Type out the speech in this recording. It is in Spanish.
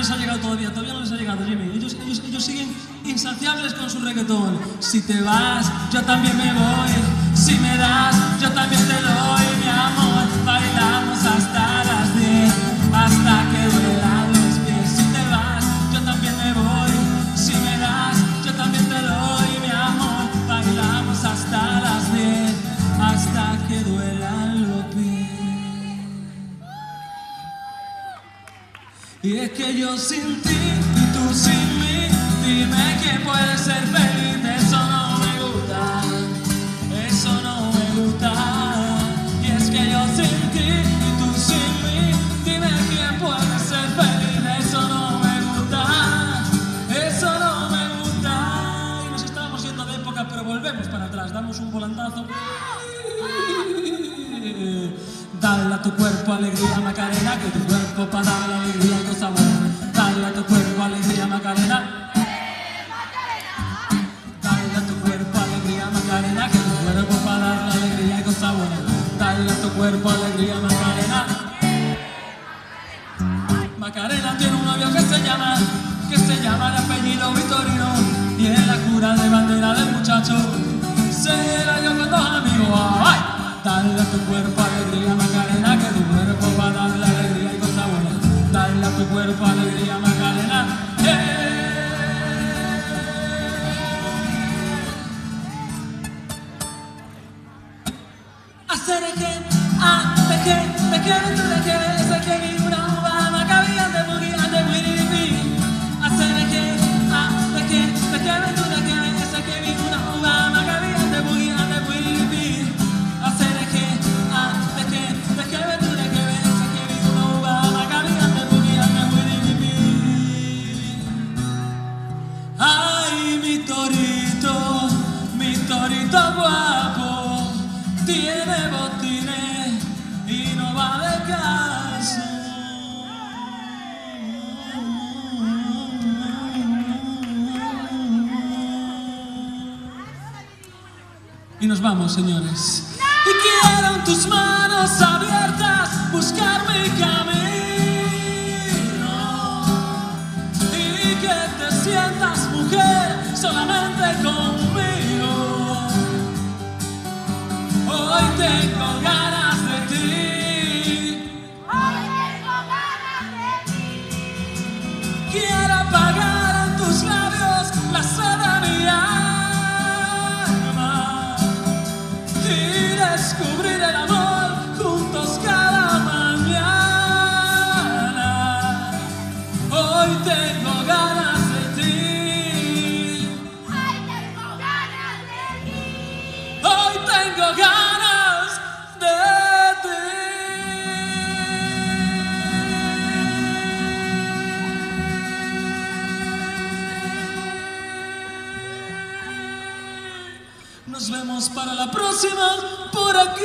les ha llegado todavía no les ha llegado, Jimmy. Ellos siguen insaciables con su reggaetón. Si te vas, yo también me voy. Si me das, yo también te doy, mi amor. Bailamos hasta las 10, hasta que duelan los pies. Si te vas, yo también me voy. Si me das, yo también te doy, mi amor. Bailamos hasta las 10, hasta que duelan los pies. Y es que yo sin ti y tú sin mí, dime quién puede ser feliz. Eso no me gusta, eso no me gusta. Y es que yo sin ti y tú sin mí, dime quién puede ser feliz. Eso no me gusta, eso no me gusta. Y nos estábamos yendo de época, pero volvemos para atrás, damos un volantazo. Dale a tu cuerpo alegría, Macarena, que tu cuerpo para dar la alegría y cosa buena. Dale a tu cuerpo alegría, Macarena. Dale a tu cuerpo alegría, Macarena, que tu cuerpo para dar la alegría y cosa buena. Dale a tu cuerpo alegría, Macarena. Macarena tiene un novio que se llama de apellido Vitorino, y es la cura de bandera del muchacho. Se la dio con dos amigos. ¡Ay! Dale a tu cuerpo alegría, Macarena, que tu cuerpo va a dar la alegría y cosa buena. Dale a tu cuerpo alegría, Macarena. Hacer que, de que, tú de que, ese que vi una uva, macabía de boogie, de wiribi. Hacer que, de que, tú de que, ese que vi una uva, macabía de boogie, de wiribi. Hacer que, de que, tú de que, ese que vi una uva, macabía de boogie, de wiribi. Ay, mi torito guapo, tiene botines y no va de casa. Y nos vamos, señores. Y quiero en tus manos abiertas buscar mi camino, y que te sientas mujer solamente conmigo. Hoy tengo ganas de ti. Hoy tengo ganas de ti. Quiero apagar en tus labios la sed de mi alma y descubrir el amor juntos cada mañana. Hoy tengo ganas de ti. Hoy tengo ganas de ti. Hoy tengo ganas de ti. Nos vemos para la próxima por aquí.